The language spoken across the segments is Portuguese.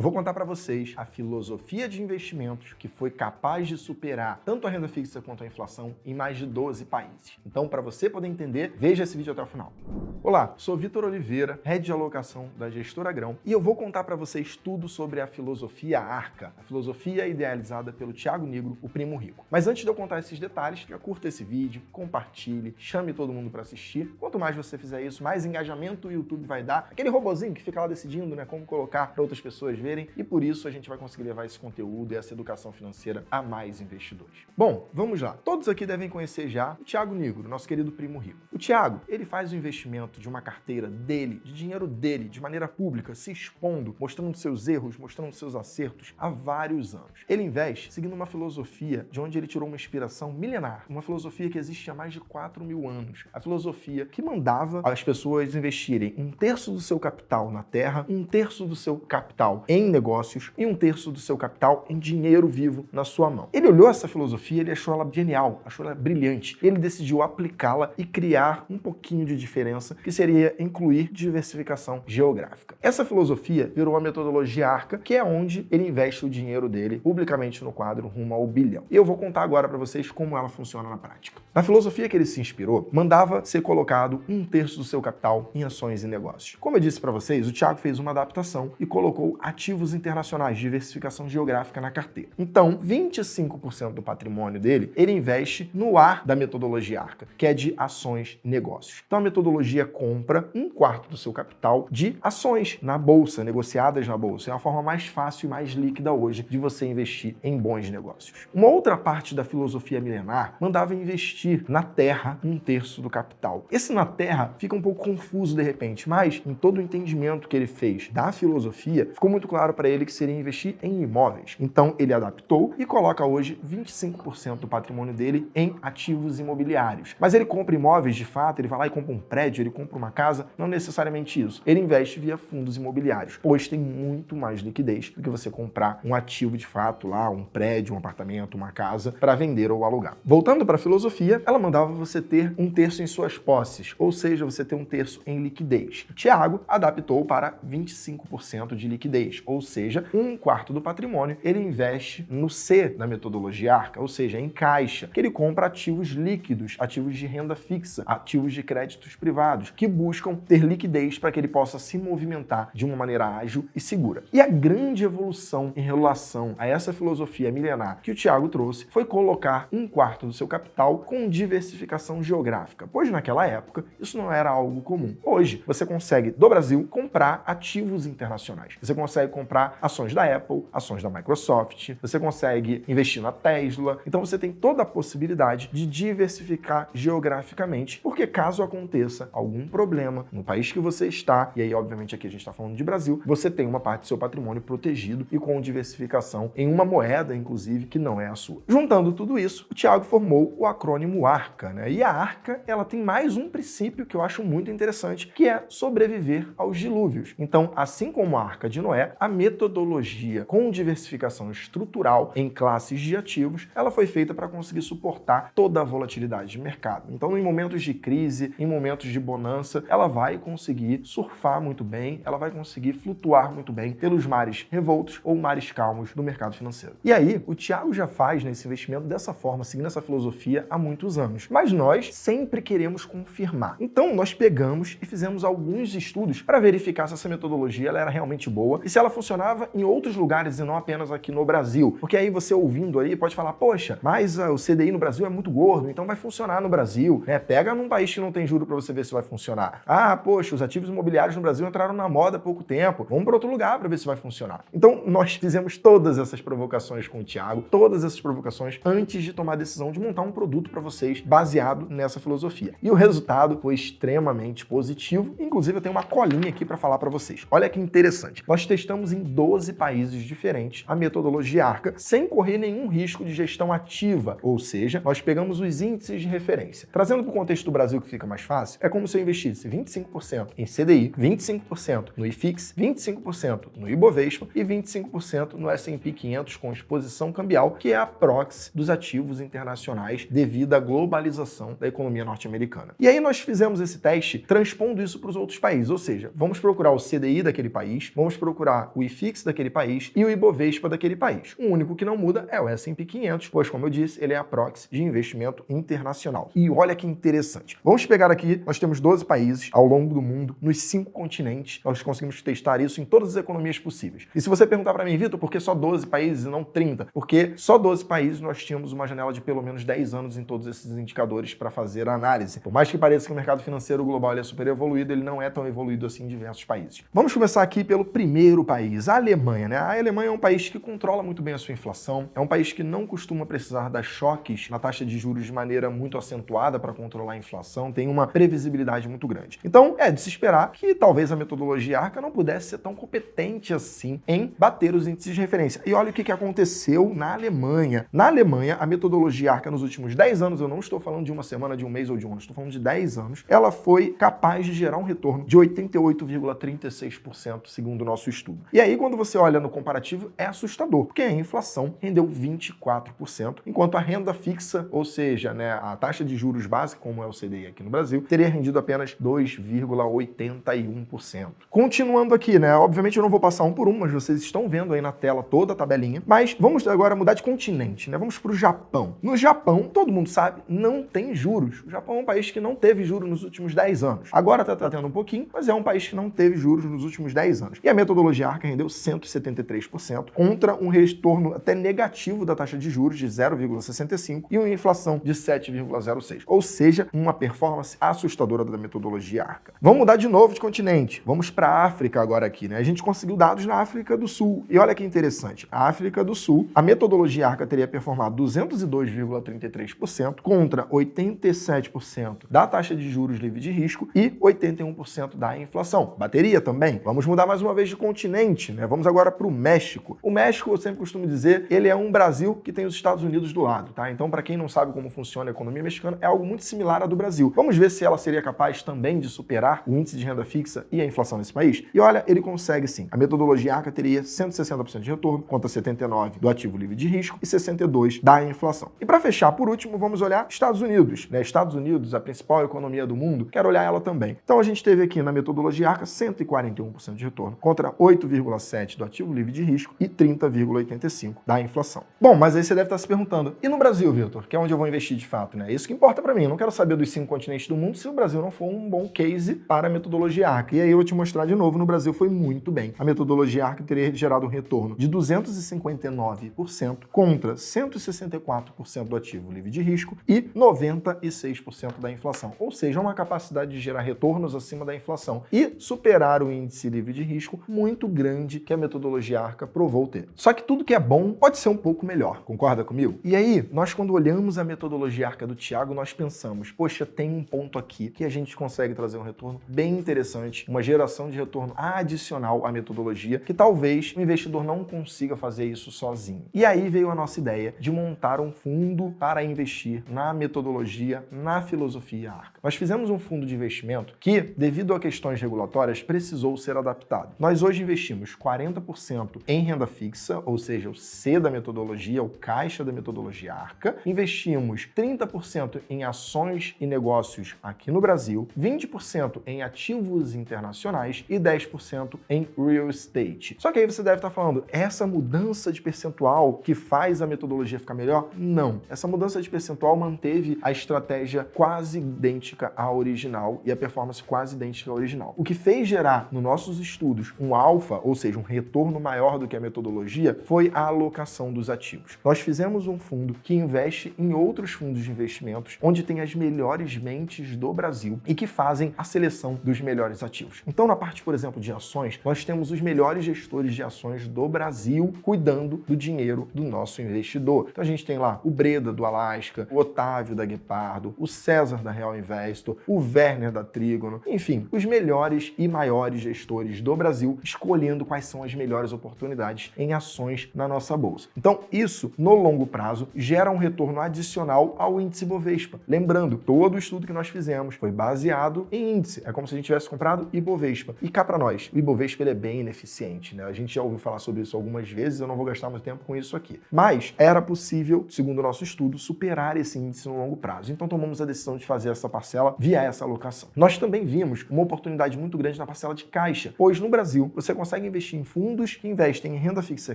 Eu vou contar para vocês a filosofia de investimentos que foi capaz de superar tanto a renda fixa quanto a inflação em mais de 12 países. Então, para você poder entender, veja esse vídeo até o final. Olá, sou Vitor Oliveira, Head de Alocação da Gestora Grão, e eu vou contar para vocês tudo sobre a filosofia ARCA, a filosofia idealizada pelo Thiago Nigro, o primo rico. Mas antes de eu contar esses detalhes, já curta esse vídeo, compartilhe, chame todo mundo para assistir. Quanto mais você fizer isso, mais engajamento o YouTube vai dar. Aquele robozinho que fica lá decidindo, né, como colocar para outras pessoas verem, e por isso a gente vai conseguir levar esse conteúdo e essa educação financeira a mais investidores. Bom, vamos lá. Todos aqui devem conhecer já o Thiago Nigro, nosso querido primo rico. O Thiago, ele faz o investimento de uma carteira dele, de dinheiro dele, de maneira pública, se expondo, mostrando seus erros, mostrando seus acertos há vários anos. Ele investe seguindo uma filosofia de onde ele tirou uma inspiração milenar, uma filosofia que existe há mais de 4.000 anos. A filosofia que mandava as pessoas investirem 1/3 do seu capital na terra, 1/3 do seu capital em negócios e 1/3 do seu capital em dinheiro vivo na sua mão. Ele olhou essa filosofia, ele achou ela genial, achou ela brilhante. Ele decidiu aplicá-la e criar um pouquinho de diferença, que seria incluir diversificação geográfica. Essa filosofia virou a metodologia ARCA, que é onde ele investe o dinheiro dele publicamente no quadro Rumo ao Bilhão. E eu vou contar agora para vocês como ela funciona na prática. Na filosofia que ele se inspirou, mandava ser colocado 1/3 do seu capital em ações e negócios. Como eu disse para vocês, o Thiago fez uma adaptação e colocou ativos internacionais, diversificação geográfica na carteira. Então, 25% do patrimônio dele, ele investe no ar da metodologia ARCA, que é de ações e negócios. Então, a metodologia compra 1/4 do seu capital de ações na bolsa, negociadas na bolsa. É a forma mais fácil e mais líquida hoje de você investir em bons negócios. Uma outra parte da filosofia milenar mandava investir na terra 1/3 do capital. Esse na terra fica um pouco confuso de repente, mas em todo o entendimento que ele fez da filosofia, ficou muito claro para ele que seria investir em imóveis. Então ele adaptou e coloca hoje 25% do patrimônio dele em ativos imobiliários. Mas ele compra imóveis de fato, ele vai lá e compra um prédio, ele compra uma casa, não necessariamente isso. Ele investe via fundos imobiliários, pois tem muito mais liquidez do que você comprar um ativo de fato lá, um prédio, um apartamento, uma casa, para vender ou alugar. Voltando para a filosofia, ela mandava você ter 1/3 em suas posses, ou seja, você ter 1/3 em liquidez. O Thiago adaptou para 25% de liquidez, ou seja, 1/4 do patrimônio ele investe no C da metodologia ARCA, ou seja, em caixa, que ele compra ativos líquidos, ativos de renda fixa, ativos de créditos privados, que buscam ter liquidez para que ele possa se movimentar de uma maneira ágil e segura. E a grande evolução em relação a essa filosofia milenar que o Thiago trouxe foi colocar 1/4 do seu capital com diversificação geográfica, pois naquela época isso não era algo comum. Hoje, você consegue, do Brasil, comprar ativos internacionais. Você consegue comprar ações da Apple, ações da Microsoft, você consegue investir na Tesla. Então você tem toda a possibilidade de diversificar geograficamente, porque caso aconteça algum problema no país que você está, e aí obviamente aqui a gente está falando de Brasil, você tem uma parte do seu patrimônio protegido e com diversificação em uma moeda, inclusive, que não é a sua. Juntando tudo isso, o Thiago formou o acrônimo ARCA, né? E a ARCA, ela tem mais um princípio que eu acho muito interessante, que é sobreviver aos dilúvios. Então, assim como a Arca de Noé, a metodologia com diversificação estrutural em classes de ativos, ela foi feita para conseguir suportar toda a volatilidade de mercado. Então, em momentos de crise, em momentos de bonança, ela vai conseguir surfar muito bem, ela vai conseguir flutuar muito bem pelos mares revoltos ou mares calmos do mercado financeiro. E aí, o Thiago já faz nesse investimento dessa forma, seguindo essa filosofia há muitos anos. Mas nós sempre queremos confirmar. Então, nós pegamos e fizemos alguns estudos para verificar se essa metodologia ela era realmente boa e se ela funcionava em outros lugares e não apenas aqui no Brasil. Porque aí você ouvindo aí pode falar, poxa, mas o CDI no Brasil é muito gordo, então vai funcionar no Brasil, né? Pega num país que não tem juro para você ver se vai funcionar. Ah, poxa, os ativos imobiliários no Brasil entraram na moda há pouco tempo, vamos para outro lugar para ver se vai funcionar. Então, nós fizemos todas essas provocações com o Thiago, todas essas provocações antes de tomar a decisão de montar um produto para vocês baseado nessa filosofia. E o resultado foi extremamente positivo, inclusive eu tenho uma colinha aqui para falar para vocês. Olha que interessante. Nós testamos em 12 países diferentes a metodologia ARCA sem correr nenhum risco de gestão ativa, ou seja, nós pegamos os índices de referência. Trazendo para o contexto do Brasil que fica mais fácil, é como se eu investisse 25% em CDI, 25% no IFIX, 25% no Ibovespa e 25% no S&P 500 com exposição cambial, que é a proxy dos ativos internacionais devido à globalização da economia norte-americana. E aí nós fizemos esse teste transpondo isso para os outros países, ou seja, vamos procurar o CDI daquele país, vamos procurar o IFIX daquele país e o Ibovespa daquele país. O único que não muda é o S&P 500, pois, como eu disse, ele é a proxy de investimento internacional. E olha que interessante. Vamos pegar aqui, nós temos 12 países ao longo do mundo, nos 5 continentes, nós conseguimos testar isso em todas as economias possíveis. E se você perguntar para mim, Vitor, por que só 12 países e não 30? Porque só 12 países nós tínhamos uma janela de pelo menos 10 anos em todos esses indicadores para fazer a análise. Por mais que pareça que o mercado financeiro global é super evoluído, ele não é tão evoluído assim em diversos países. Vamos começar aqui pelo primeiro país, a Alemanha, né? A Alemanha é um país que controla muito bem a sua inflação, é um país que não costuma precisar dar choques na taxa de juros de maneira muito acentuada para controlar a inflação, tem uma previsibilidade muito grande. Então, é de se esperar que talvez a metodologia ARCA não pudesse ser tão competente assim em bater os índices de referência. E olha o que aconteceu na Alemanha. Na Alemanha, a metodologia ARCA nos últimos 10 anos, eu não estou falando de uma semana, de um mês ou de um ano, estou falando de 10 anos, ela foi capaz de gerar um retorno de 88,36%, segundo o nosso estudo. E aí, quando você olha no comparativo, é assustador, porque a inflação rendeu 24%, enquanto a renda fixa, ou seja, né, a taxa de juros básica, como é o CDI aqui no Brasil, teria rendido apenas 2,81%. Continuando aqui, né, obviamente eu não vou passar um por um, mas vocês estão vendo aí na tela toda a tabelinha, mas vamos agora mudar de continente, né, vamos para o Japão. No Japão, todo mundo sabe, não tem juros. O Japão é um país que não teve juros nos últimos 10 anos. Agora está tendo um pouquinho, mas é um país que não teve juros nos últimos 10 anos. E a metodologia ARCA rendeu 173% contra um retorno até negativo da taxa de juros de 0,65% e uma inflação de 7,06%. Ou seja, uma performance assustadora da metodologia ARCA. Vamos mudar de novo de continente. Vamos para a África agora aqui, né? A gente conseguiu dados na África do Sul. E olha que interessante. A África do Sul, a metodologia ARCA teria performado 202,33% contra 87% da taxa de juros livre de risco e 81% da inflação. Bateria também. Vamos mudar mais uma vez de continente, né? Vamos agora para o México. O México, eu sempre costumo dizer, ele é um Brasil que tem os Estados Unidos do lado, tá? Então, para quem não sabe como funciona a economia mexicana, é algo muito similar à do Brasil. Vamos ver se ela seria capaz também de superar o índice de renda fixa e a inflação nesse país? E olha, ele consegue sim. A metodologia ARCA teria 160% de retorno contra 79% do ativo livre de risco e 62% da inflação. E para fechar, por último, vamos olhar Estados Unidos, né? Estados Unidos, a principal economia do mundo, quero olhar ela também. Então, a gente teve aqui na metodologia ARCA 141% de retorno contra 8,7% do ativo livre de risco e 30,85% da inflação. Bom, mas aí você deve estar se perguntando, e no Brasil, Vitor? Que é onde eu vou investir de fato, né? Isso que importa para mim. Eu não quero saber dos 5 continentes do mundo se o Brasil não for um bom case para a metodologia ARCA. E aí eu vou te mostrar de novo, no Brasil foi muito bem. A metodologia ARCA teria gerado um retorno de 259% contra 164% do ativo livre de risco e 96% da inflação. Ou seja, uma capacidade de gerar retornos acima da inflação e superar o índice livre de risco muito grande que a metodologia ARCA provou ter. Só que tudo que é bom pode ser um pouco melhor, concorda comigo? E aí, nós quando olhamos a metodologia ARCA do Thiago, nós pensamos, poxa, tem um ponto aqui que a gente consegue trazer um retorno bem interessante, uma geração de retorno adicional à metodologia, que talvez o investidor não consiga fazer isso sozinho. E aí veio a nossa ideia de montar um fundo para investir na metodologia, na filosofia ARCA. Nós fizemos um fundo de investimento que, devido a questões regulatórias, precisou ser adaptado. Nós hoje investimos 40% em renda fixa, ou seja, o C da metodologia, o caixa da metodologia ARCA. Investimos 30% em ações e negócios aqui no Brasil, 20% em ativos internacionais e 10% em real estate. Só que aí você deve estar falando, essa mudança de percentual que faz a metodologia ficar melhor? Não. Essa mudança de percentual manteve a estratégia quase idêntica à original e a performance quase idêntica à original. O que fez gerar nos nossos estudos um alfa, ou seja, um retorno maior do que a metodologia, foi a alocação dos ativos. Nós fizemos um fundo que investe em outros fundos de investimentos, onde tem as melhores mentes do Brasil e que fazem a seleção dos melhores ativos. Então, na parte, por exemplo, de ações, nós temos os melhores gestores de ações do Brasil cuidando do dinheiro do nosso investidor. Então, a gente tem lá o Breda, do Alasca, o Otávio, da Guepardo, o César, da Real Investor, o Werner, da Trígono, enfim, os melhores e maiores gestores do Brasil escolhendo quais são as melhores oportunidades em ações na nossa bolsa. Então, isso, no longo prazo, gera um retorno adicional ao índice Bovespa. Lembrando, todo o estudo que nós fizemos foi baseado em índice. É como se a gente tivesse comprado Ibovespa. E cá para nós, o Ibovespa ele é bem ineficiente, né? A gente já ouviu falar sobre isso algumas vezes, eu não vou gastar muito tempo com isso aqui. Mas era possível, segundo o nosso estudo, superar esse índice no longo prazo. Então tomamos a decisão de fazer essa parcela via essa alocação. Nós também vimos uma oportunidade muito grande na parcela de caixa, pois no Brasil você consegue consegue investir em fundos que investem em renda fixa e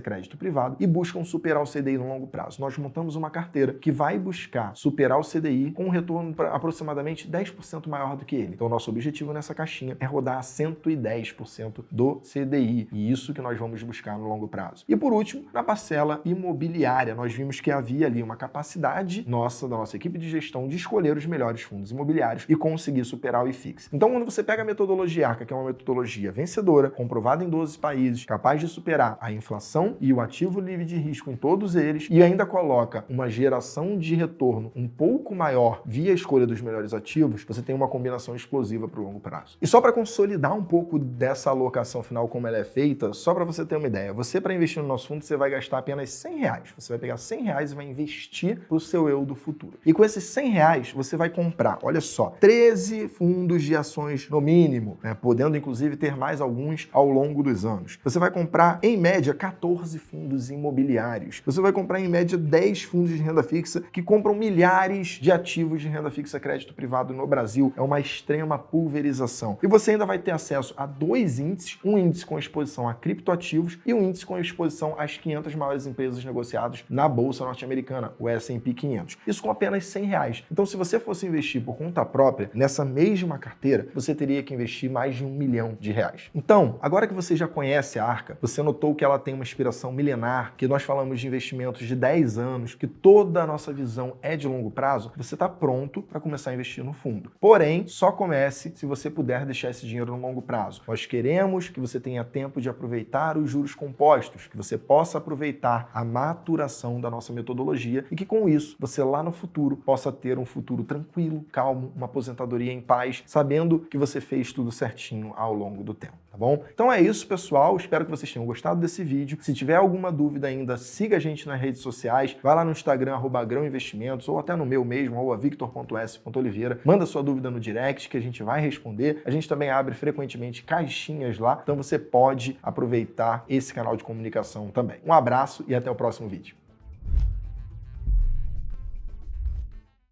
crédito privado e buscam superar o CDI no longo prazo. Nós montamos uma carteira que vai buscar superar o CDI com um retorno aproximadamente 10% maior do que ele. Então, nosso objetivo nessa caixinha é rodar a 110% do CDI, e isso que nós vamos buscar no longo prazo. E por último, na parcela imobiliária, nós vimos que havia ali uma capacidade da nossa equipe de gestão de escolher os melhores fundos imobiliários e conseguir superar o IFIX. Então, quando você pega a metodologia ARCA, que é uma metodologia vencedora, comprovada em 12 países, capaz de superar a inflação e o ativo livre de risco em todos eles, e ainda coloca uma geração de retorno um pouco maior via a escolha dos melhores ativos, você tem uma combinação explosiva para o longo prazo. E só para consolidar um pouco dessa alocação final, como ela é feita, só para você ter uma ideia, você para investir no nosso fundo, você vai gastar apenas R$100. Você vai pegar R$100 e vai investir para o seu eu do futuro. E com esses R$100, você vai comprar, olha só, 13 fundos de ações no mínimo, né, podendo inclusive ter mais alguns ao longo dos anos. Você vai comprar, em média, 14 fundos imobiliários. Você vai comprar, em média, 10 fundos de renda fixa que compram milhares de ativos de renda fixa crédito privado no Brasil. É uma extrema pulverização. E você ainda vai ter acesso a 2 índices, um índice com exposição a criptoativos e um índice com exposição às 500 maiores empresas negociadas na Bolsa Norte-Americana, o S&P 500. Isso com apenas R$100. Então, se você fosse investir por conta própria, nessa mesma carteira, você teria que investir mais de R$1 milhão. Então, agora que você já conhece a Arca, você notou que ela tem uma inspiração milenar, que nós falamos de investimentos de 10 anos, que toda a nossa visão é de longo prazo, você está pronto para começar a investir no fundo. Porém, só comece se você puder deixar esse dinheiro no longo prazo. Nós queremos que você tenha tempo de aproveitar os juros compostos, que você possa aproveitar a maturação da nossa metodologia e que com isso você lá no futuro possa ter um futuro tranquilo, calmo, uma aposentadoria em paz, sabendo que você fez tudo certinho ao longo do tempo, tá bom? Então é isso, pessoal. Espero que vocês tenham gostado desse vídeo. Se tiver alguma dúvida ainda, siga a gente nas redes sociais. Vai lá no Instagram, @grãoinvestimentos, ou até no meu mesmo, @victor.s.oliveira. Manda sua dúvida no direct que a gente vai responder. A gente também abre frequentemente caixinhas lá, então você pode aproveitar esse canal de comunicação também. Um abraço e até o próximo vídeo.